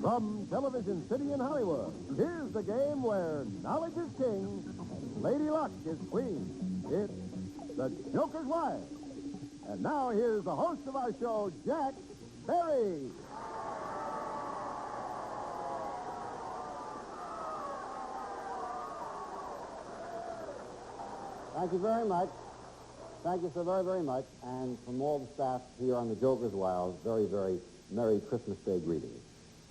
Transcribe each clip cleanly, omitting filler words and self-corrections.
From Television City in Hollywood, here's the game where knowledge is king and Lady Luck is queen. It's The Joker's Wife. And now here's the host of our show, Jack Barry. Thank you very much. Thank you so very, very much. And from all the staff here on the Joker's Wild, very, very Merry Christmas Day greetings.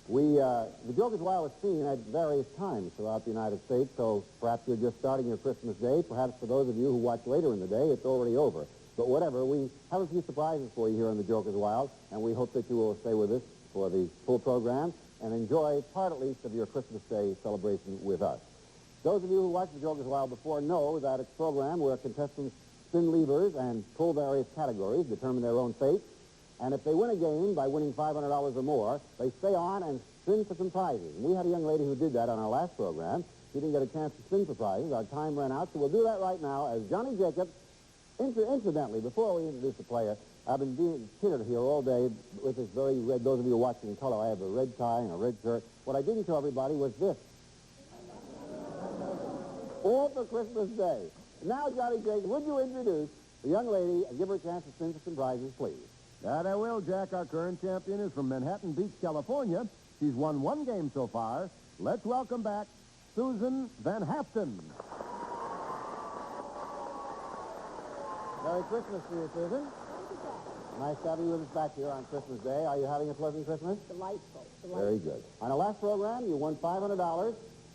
The Joker's Wild is seen at various times throughout the United States, so perhaps you're just starting your Christmas day. Perhaps for those of you who watch later in the day, it's already over. But whatever, we have a few surprises for you here on the Joker's Wild, and we hope that you will stay with us for the full program and enjoy part at least of your Christmas Day celebration with us. Those of you who watched the Joker's Wild before know that it's a program where contestants spin levers and pull various categories, determine their own fate. And if they win a game by winning $500 or more, they stay on and spin for some prizes. And we had a young lady who did that on our last program. She didn't get a chance to spin for prizes. Our time ran out, so we'll do that right now as Johnny Jacobs. Incidentally, before we introduce the player, I've been being tittered here all day with this very red, those of you watching in color, I have a red tie and a red shirt. What I didn't tell everybody was this. All for Christmas Day. Now, Johnny Jacobs, would you introduce the young lady and give her a chance to spin for some prizes, please? That I will, Jack. Our current champion is from Manhattan Beach, California. She's won one game so far. Let's welcome back Susan Van Haften. Merry Christmas to you, Susan. Thank you, Jack. Nice to have you with us back here on Christmas Day. Are you having a pleasant Christmas? Delightful. Very good. On our last program, you won $500,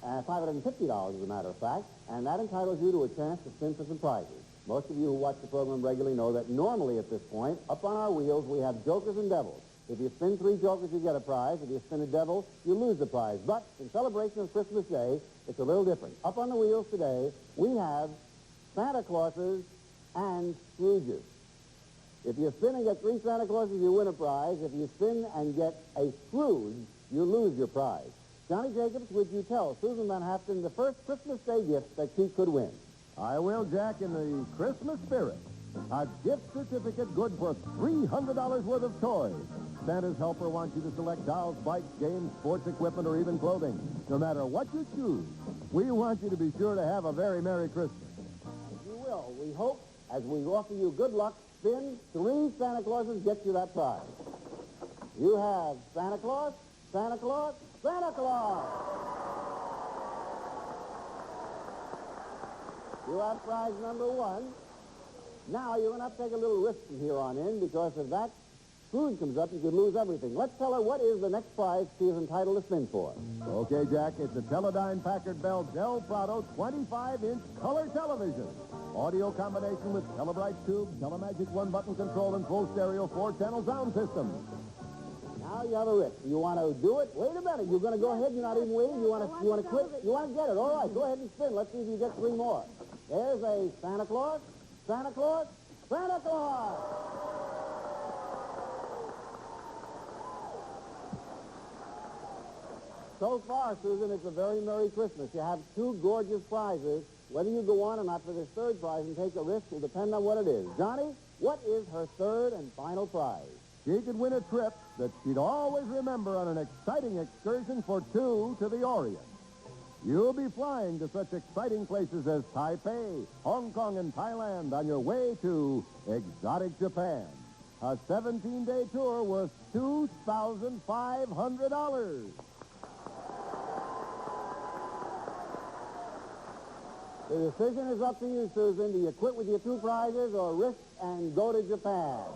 $550 as a matter of fact, and that entitles you to a chance to spin for some prizes. Most of you who watch the program regularly know that normally at this point, up on our wheels, we have jokers and devils. If you spin 3 jokers, you get a prize. If you spin a devil, you lose the prize. But in celebration of Christmas Day, it's a little different. Up on the wheels today, we have Santa Clauses and Scrooges. If you spin and get 3 Santa Clauses, you win a prize. If you spin and get a Scrooge, you lose your prize. Johnny Jacobs, would you tell Susan Van Haften the first Christmas Day gift that she could win? I will, Jack, in the Christmas spirit. A gift certificate good for $300 worth of toys. Santa's helper wants you to select dolls, bikes, games, sports equipment, or even clothing. No matter what you choose, we want you to be sure to have a very Merry Christmas. You will. We hope, as we offer you good luck, spin 3 Santa Clauses, get you that prize. You have Santa Claus, Santa Claus, Santa Claus. You have prize number 1. Now, you're going to have to take a little risk from here on in, because if that Scrooge comes up, you could lose everything. Let's tell her what is the next prize she is entitled to spin for. Okay, Jack, it's a Teledyne Packard Bell Del Prado 25-inch color television. Audio combination with Telebright tube, Telemagic 1-button control, and full stereo 4-channel sound system. Now you have a risk. You want to do it? Wait a minute. You're going to go ahead. You're not even waiting. You want to quit? You want to get it? All right. Go ahead and spin. Let's see if you get 3 more. There's a Santa Claus, Santa Claus, Santa Claus. So far, Susan, it's a very Merry Christmas. You have 2 gorgeous prizes. Whether you go on or not for this 3rd prize and take a risk will depend on what it is. Johnny, what is her 3rd and final prize? She could win a trip that she'd always remember on an exciting excursion for 2 to the Orient. You'll be flying to such exciting places as Taipei, Hong Kong, and Thailand on your way to exotic Japan. A 17-day tour worth $2,500. The decision is up to you, Susan. Do you quit with your 2 prizes or risk and go to Japan?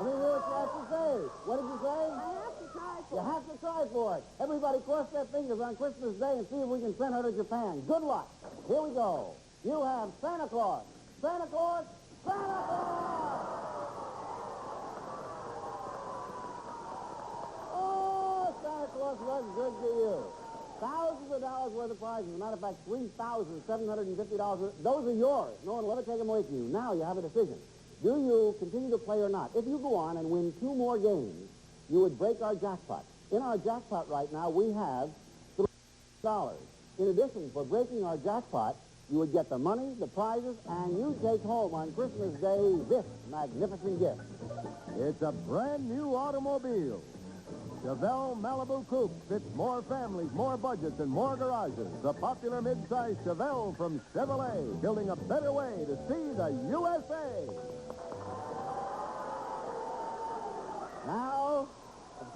Let me hear what you have to say. What did you say? I have to try for You have to try for it. Everybody cross their fingers on Christmas Day and see if we can send her to Japan. Good luck. Here we go. You have Santa Claus, Santa Claus, Santa Claus! Oh, Santa Claus was good to you. Thousands of dollars worth of prizes. As a matter of fact, $3,750. Those are yours. No one will ever take them away from you. Now you have a decision. Do you continue to play or not? If you go on and win 2 more games, you would break our jackpot. In our jackpot right now, we have $3. In addition, for breaking our jackpot, you would get the money, the prizes, and you take home on Christmas Day this magnificent gift. It's a brand new automobile. Chevelle Malibu Coupe fits more families, more budgets, and more garages. The popular mid-size Chevelle from Chevrolet, building a better way to see the USA. Now, of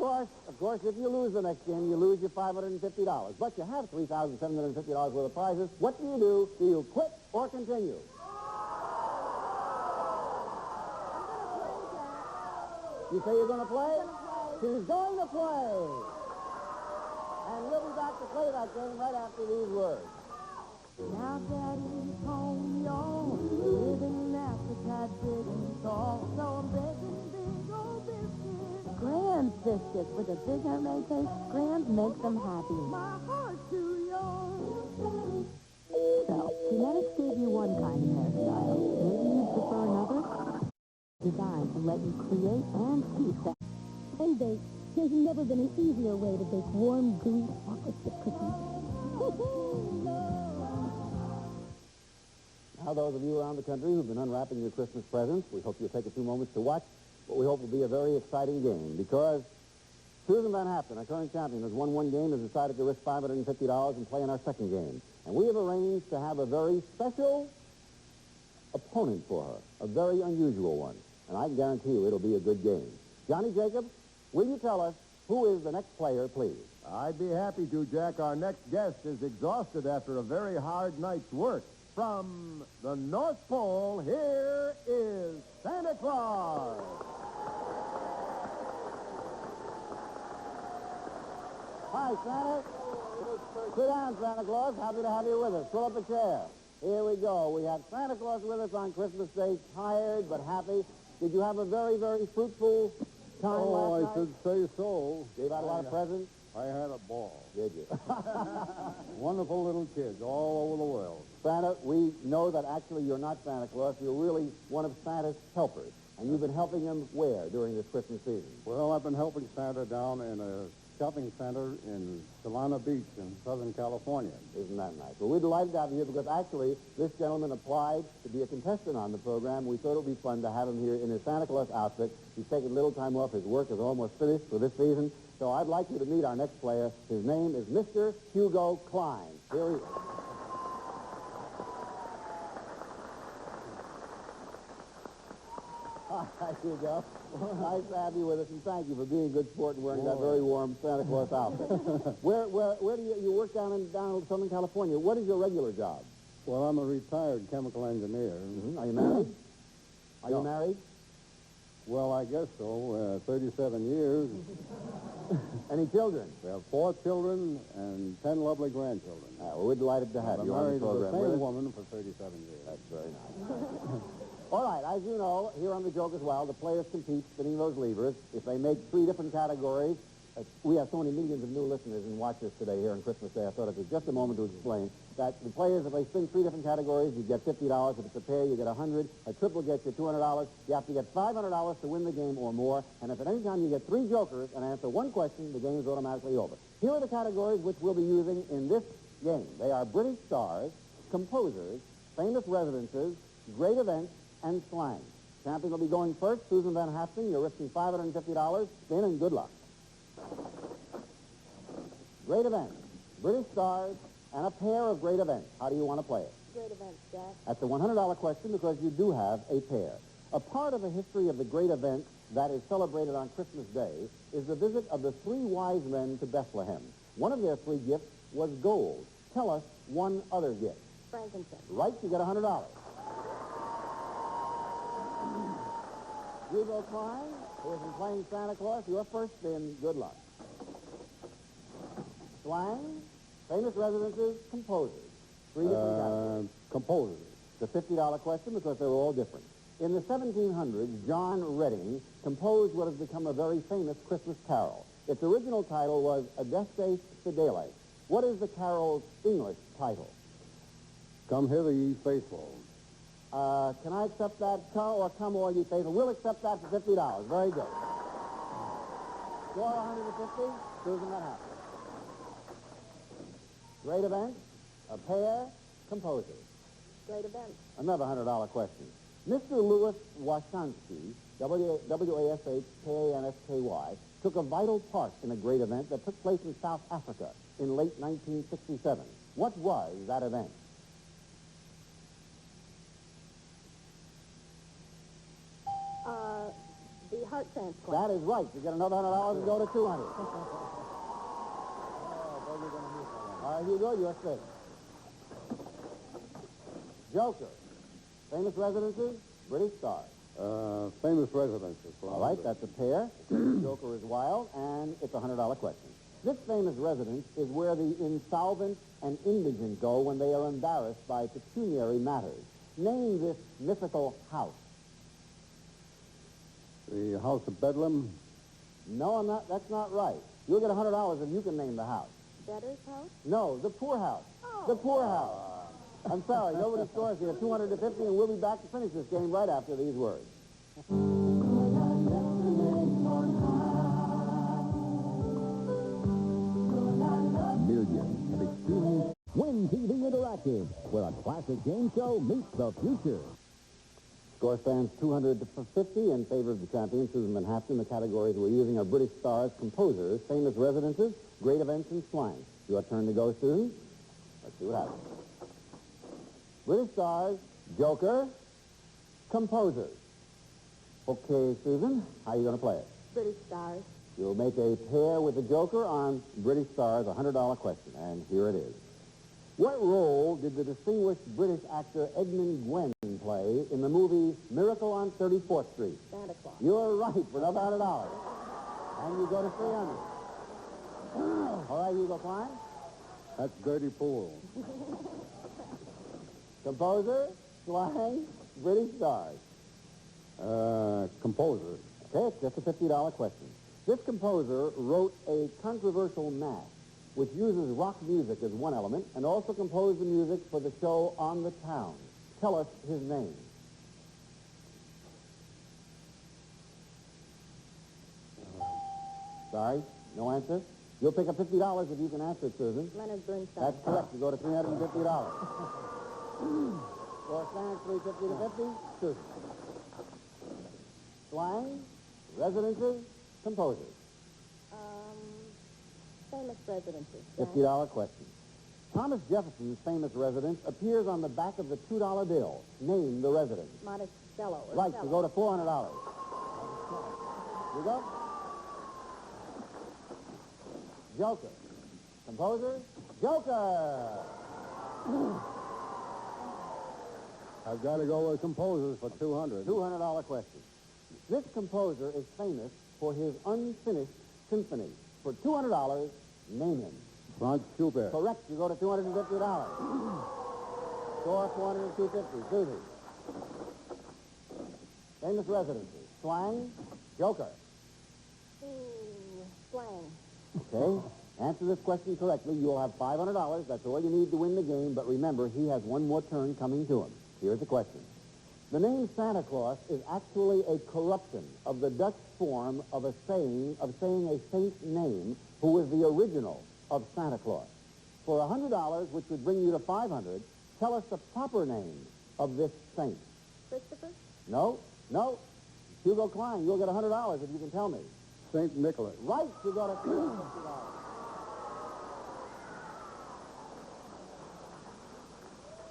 course, if you lose the next game, you lose your $550. But you have $3,750 worth of prizes. What do? Do you quit or continue? You say you're going to play? She's going to play. And we'll be back to play that game right after these words. Now Daddy's home, y'all, living in Africa, big and tall. So I'm baking big old biscuits. Grand's biscuits with a big homemade taste. Grand's makes them happy. My heart to yours. So, genetics gave you one kind of hairstyle. Maybe you prefer another? Designed to let you create and keep that. And bake. There's never been an easier way to bake warm, gooey chocolate chip cookies. Now, those of you around the country who've been unwrapping your Christmas presents, we hope you'll take a few moments to watch what we hope will be a very exciting game, because Susan Van Haften, our current champion, has won one game, has decided to risk $550 and play in our second game. And we have arranged to have a very special opponent for her, a very unusual one. And I can guarantee you it'll be a good game. Johnny Jacobs, will you tell us who is the next player, please? I'd be happy to, Jack. Our next guest is exhausted after a very hard night's work. From the North Pole, here is Santa Claus. Hi, Santa. Sit down, Santa Claus. Happy to have you with us. Pull up a chair. Here we go. We have Santa Claus with us on Christmas Day, tired but happy. Did you have a very, very fruitful time last night? I should say so. Gave out a lot of presents? I had a ball. Did you? Wonderful little kids all over the world. Santa, we know that actually you're not Santa Claus. You're really one of Santa's helpers. And you've been helping him where during this Christmas season? Well, I've been helping Santa down in a shopping center in Solana Beach in Southern California. Isn't that nice? Well, we're delighted to have you here because actually this gentleman applied to be a contestant on the program. We thought it would be fun to have him here in his Santa Claus outfit. He's taken a little time off. His work is almost finished for this season. So I'd like you to meet our next player. His name is Mr. Hugo Klein. Here he is. Hi, Hugo. Nice to have you with us, and thank you for being a good sport and wearing that very warm Santa Claus outfit. Where do you work down in Southern California? What is your regular job? Well, I'm a retired chemical engineer. Mm-hmm. Are you married? Are you married? Well, I guess so. 37 years. Any children? We have 4 children and 10 lovely grandchildren. Well, we're delighted to have I'm you on the married to program. the same woman for 37 years. That's very nice. All right, as you know, here on the Joke as well, the players compete spinning those levers. If they make 3 different categories, we have so many millions of new listeners and watchers today here on Christmas Day. I thought it was just a moment to explain that the players, if they spin 3 different categories, you get $50. If it's a pair, you get $100. A triple gets you $200. You have to get $500 to win the game or more. And if at any time you get 3 jokers and answer 1 question, the game is automatically over. Here are the categories which we'll be using in this game. They are British stars, composers, famous residences, great events, and slang. Champion will be going first. Susan Van Haften, you're risking $550. Spin and good luck. Great events, British stars, and a pair of great events. How do you want to play it? Great events, Jack. That's a $100 question because you do have a pair. A part of the history of the great event that is celebrated on Christmas Day is the visit of the 3 wise men to Bethlehem. One of their 3 gifts was gold. Tell us one other gift. Frankincense. Right, you get $100. Hugo Klein, who has been playing Santa Claus, your first spin. Good luck. Slang, famous residences, composers. 3 different categories. Composers. It's a $50 question because they were all different. In the 1700s, John Redding composed what has become a very famous Christmas carol. Its original title was Adeste Fideles. What is the carol's English title? Come hither, ye faithful. Can I accept that? Come all ye faithful. We'll accept that for $50. Very good. Score 150. Susan Van Haften. Great event. A pair. Composers. Great event. Another $100 question. Mr. Louis Washansky, W-A-S-H-K-A-N-S-K-Y, took a vital part in a great event that took place in South Africa in late 1967. What was that event? The heart transplant. That is right. You get another $100 and go to 200. All right, Hugo, you're six. Joker. Famous residences, British stars. Famous residences. All right, that's a pair. Joker is wild, and it's a $100 question. This famous residence is where the insolvent and indigent go when they are embarrassed by pecuniary matters. Name this mythical house. The House of Bedlam. No, I'm not. That's not right. You'll get $100 if you can name the house. Debtor's house? No, the poor house. Oh. The poor house. I'm sorry, nobody scores here. 200 to 50, and we'll be back to finish this game right after these words. Millions have experienced Win TV Interactive, where a classic game show meets the future. Score stands 200 to 50 in favor of the champion, Susan Manhattan. The categories we're using are British stars, composers, famous residences, great events, and slang. Your turn to go, Susan. Let's see what happens. British stars, Joker, composers. Okay, Susan, how are you going to play it? British stars. You'll make a pair with the Joker on British stars, a $100 question, and here it is. What role did the distinguished British actor Edmund Gwenn play in the movie Miracle on 34th Street? Santa Claus. You're right for another $100. And you go to 300. All right, Hugo Klein. That's Gertie Poole. Composer, slang, British stars. Composer. Okay, it's just a $50 question. This composer wrote a controversial mass, which uses rock music as one element, and also composed the music for the show On the Town. Tell us his name. Sorry, no answer? You'll pick up $50 if you can answer it, Susan. Leonard Bernstein. That's correct. You go to $350. Score stands 350 to 50. Susan. Slang, residences, composers. Famous residences. $50 question. Thomas Jefferson's famous residence appears on the back of the $2 bill. Name the residence. Monticello. or Right, Cello. you go to $400. You go. Joker. Composer, Joker. I've got to go with composers for 200. $200 question. This composer is famous for his unfinished symphony. For $200, name him. Franz Schubert. Correct. You go to $250. Score 400 to 250. Susie. Famous residences. Slang, Joker. Slang. Okay. Answer this question correctly. You'll have $500. That's all you need to win the game. But remember, he has one more turn coming to him. Here's the question. The name Santa Claus is actually a corruption of the Dutch form of saying a saint's name who was the original of Santa Claus. For $100, which would bring you to $500, tell us the proper name of this saint. Christopher? No. Hugo Klein, you'll get $100 if you can tell me. St. Nicholas. Right, you got a $250.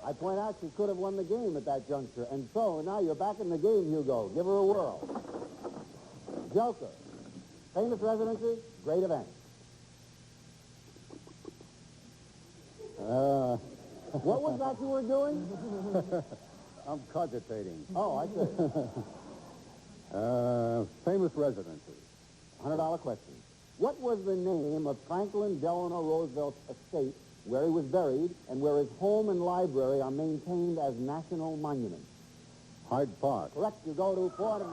I point out she could have won the game at that juncture. And so now you're back in the game, Hugo. Give her a whirl. Joker. Famous residences, great events. What was that you were doing? I'm cogitating. Oh, I see. Famous residences. $100 question. What was the name of Franklin Delano Roosevelt's estate where he was buried and where his home and library are maintained as national monuments? Hyde Park. Correct. You go to $450.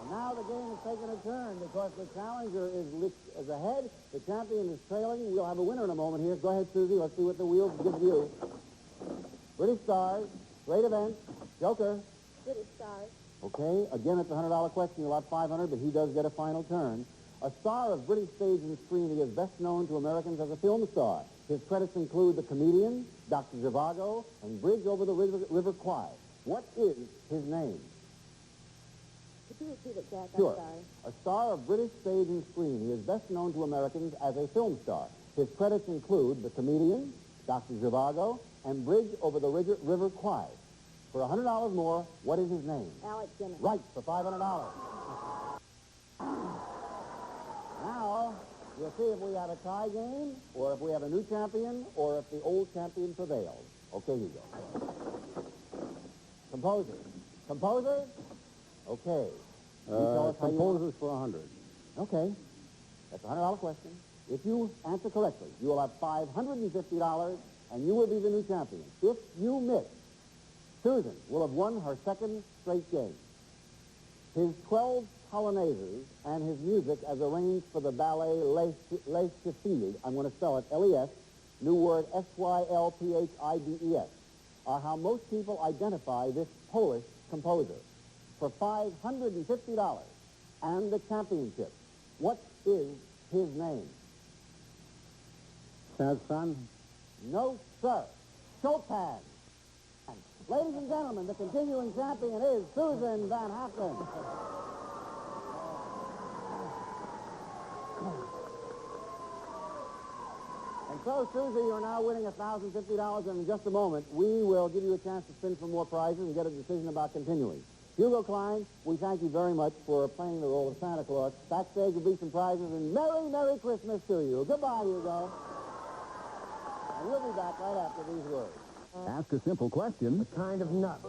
And now the game is taking a turn because the challenger is ahead. The champion is trailing. We'll have a winner in a moment here. Go ahead, Susie. Let's see what the wheels give you. British stars, great events, Joker. British stars. Okay, again, it's a $100 question. You'll have $500, but he does get a final turn. A star of British stage and screen, he is best known to Americans as a film star. His credits include The Comedian, Dr. Zhivago, and Bridge over the River Kwai. What is his name? Could you repeat it, Jack? Sure. I'm sorry. A star of British stage and screen, he is best known to Americans as a film star. His credits include The Comedian, Dr. Zhivago, and Bridge over the River Kwai. For $100 more, what is his name? Alex Guinness. Right, for $500. Now, we'll see if we have a tie game, or if we have a new champion, or if the old champion prevails. Okay, you go. Composer. Composer? Okay. You tell us how you want- Composers for 100. Okay. That's a $100 question. If you answer correctly, you will have $550, and you will be the new champion. If you miss, Susan will have won her second straight game. His 12 polonaises and his music as arranged for the ballet Les Sylphides, I'm going to spell it L-E-S, new word S-Y-L-P-H-I-D-E-S, are how most people identify this Polish composer. For $550 and the championship, what is his name? Saint-Saëns. No, sir. Chopin. Ladies and gentlemen, the continuing champion is Susan Van Hatten. And so, Susie, you're now winning $1,050, and in just a moment, we will give you a chance to spin for more prizes and get a decision about continuing. Hugo Klein, we thank you very much for playing the role of Santa Claus. Backstage will be some prizes, and Merry, Merry Christmas to you. Goodbye, Hugo. And we'll be back right after these words. Ask a simple question. What kind of nut?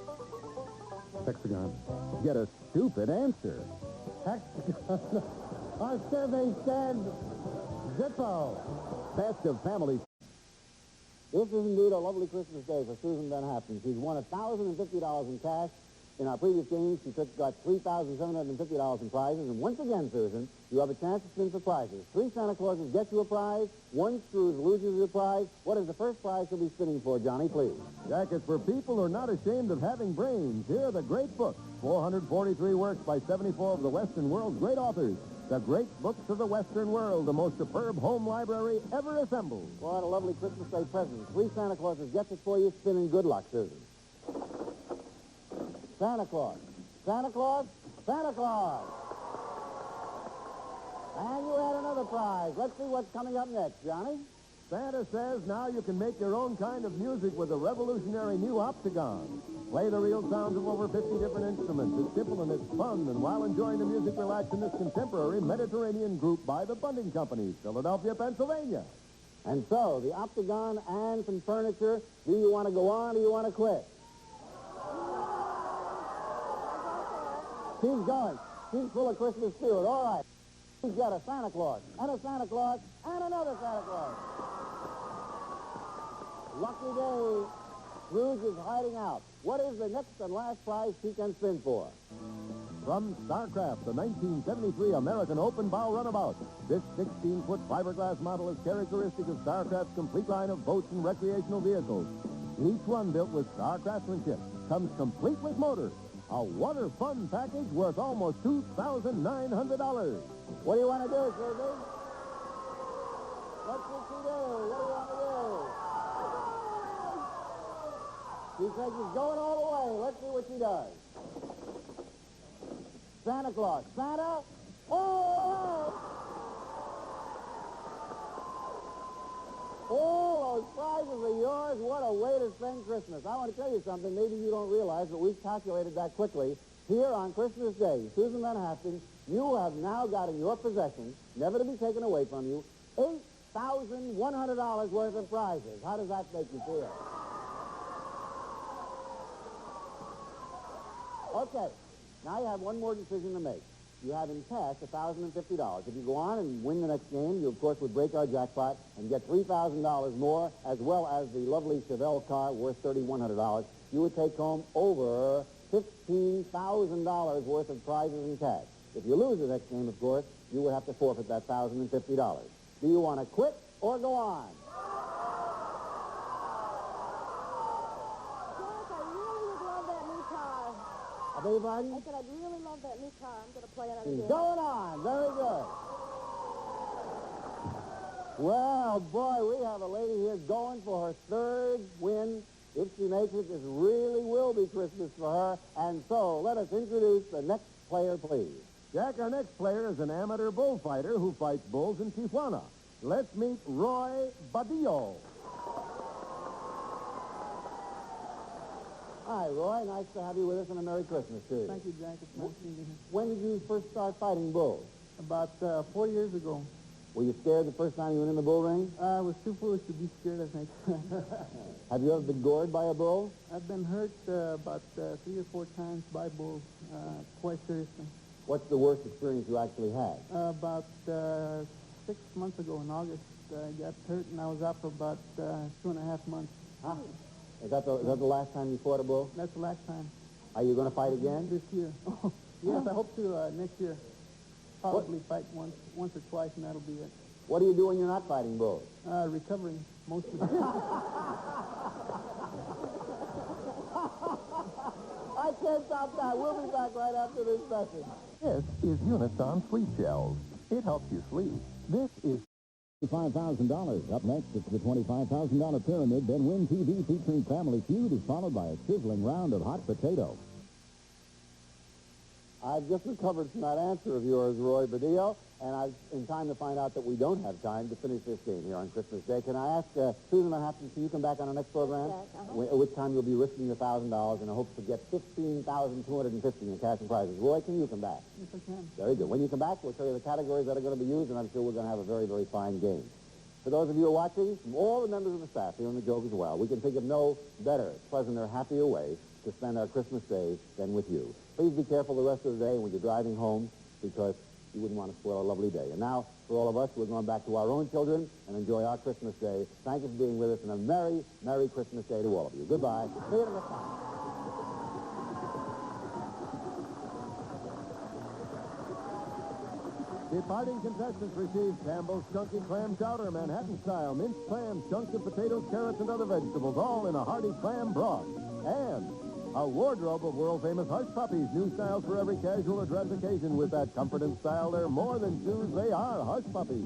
Hexagon. Get a stupid answer. Hexagon. Our survey said Zippo. Best of family. This is indeed a lovely Christmas day for Susan Van Hatten. She's won $1,050 in cash. In our previous games, she got $3,750 in prizes. And once again, Susan, you have a chance to spin for prizes. 3 Santa Clauses get you a prize. 1 Scrooge loses you a prize. What is the first prize you'll be spinning for, Johnny, please? Jack, it's for people who are not ashamed of having brains. Here are the great books. 443 works by 74 of the Western world's great authors. The Great Books of the Western World, the most superb home library ever assembled. What a lovely Christmas Day present. 3 Santa Clauses gets it for you. Spinning. Good luck, Susan. Santa Claus. Santa Claus. Santa Claus. And you had another prize. Let's see what's coming up next, Johnny. Santa says now you can make your own kind of music with a revolutionary new Optagon. Play the real sounds of over 50 different instruments. It's simple and it's fun. And while enjoying the music, relax in this contemporary Mediterranean group by the Bunting Company, Philadelphia, Pennsylvania. And so, the Optagon and some furniture. Do you want to go on or do you want to quit? She's going. She's full of Christmas spirit. All right. She's got a Santa Claus, and a Santa Claus, and another Santa Claus. Lucky day. Scrooge is hiding out. What is the next and last prize she can spin for? From StarCraft, the 1973 American open bow runabout. This 16-foot fiberglass model is characteristic of StarCraft's complete line of boats and recreational vehicles. Each one built with Star craftsmanship. Comes complete with motor. A water fun package worth almost $2,900. What do you want to do, Susie? What's what you do? What do you want to do? She says she's going all the way. Let's see what she does. Santa Claus. Santa? Oh! All those prizes are yours. What a way to spend Christmas. I want to tell you something. Maybe you don't realize, but we've calculated that quickly. Here on Christmas Day, Susan Van Hatten, you have now got in your possession, never to be taken away from you, $8,100 worth of prizes. How does that make you feel? Okay. Now you have one more decision to make. You have in cash $1,050. If you go on and win the next game, you, of course, would break our jackpot and get $3,000 more, as well as the lovely Chevelle car worth $3,100. You would take home over $15,000 worth of prizes in cash. If you lose the next game, of course, you would have to forfeit that $1,050. Do you want to quit or go on? Jack, I really would love that new car. I beg your pardon? I said I'd really love that new car. I'm going to play it out He's again. going on. Very good. Well, boy, we have a lady here going for her third win. If she makes it, this really will be Christmas for her. And so, let us introduce the next player, please. Jack, our next player is an amateur bullfighter who fights bulls in Tijuana. Let's meet Roy Badillo. Hi, Roy. Nice to have you with us, and a Merry Christmas to you. Thank you, Jack. It's nice being here. When did you first start fighting bulls? About 4 years ago, Were you scared the first time you went in the bull ring? I was too foolish to be scared, I think. Have you ever been gored by a bull? I've been hurt about 3 or 4 times by bulls, quite seriously. What's the worst experience you actually had? About 6 months ago in August, I got hurt, and I was out for about 2.5 months. Huh? Is that the last time you fought a bull? That's the last time. Are you going to fight again? This year. Oh, yes, I hope to next year. Probably fight once or twice, and that'll be it. What do you do when you're not fighting bulls? Recovering, mostly. I can't stop that. We'll be back right after this message. This is Unisom Sleep Gels. It helps you sleep. This is $25,000. Up next, it's the $25,000 pyramid. Then Win TV featuring Family Feud is followed by a sizzling round of hot potato. I've just recovered from that answer of yours, Roy Badillo, and I've in time to find out that we don't have time to finish this game here on Christmas Day. Can I ask Susan Manhattan, can you come back on our next program? Yes, At which time you'll be risking your $1,000 in hopes to get $15,250 in cash and prizes. Roy, can you come back? Yes, I can. Very good. When you come back, we'll show you the categories that are going to be used, and I'm sure we're going to have a very, very fine game. For those of you who are watching, from all the members of the staff here on the Joke as well, we can think of no better, pleasanter, happier way to spend our Christmas Day than with you. Please be careful the rest of the day when you're driving home, because you wouldn't want to spoil a lovely day. And now, for all of us, we're going back to our own children and enjoy our Christmas Day. Thank you for being with us, and a Merry, Merry Christmas Day to all of you. Goodbye. See you next time. Departing contestants receive Campbell's Chunky Clam Chowder, Manhattan style, minced clams, chunks of potatoes, carrots, and other vegetables, all in a hearty clam broth. And a wardrobe of world-famous Hush Puppies, new styles for every casual or dress occasion. With that comfort and style, they're more than shoes, they are Hush Puppies.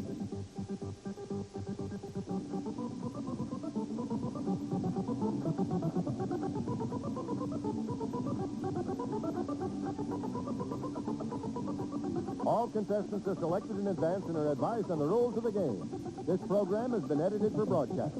All contestants are selected in advance and are advised on the rules of the game. This program has been edited for broadcast.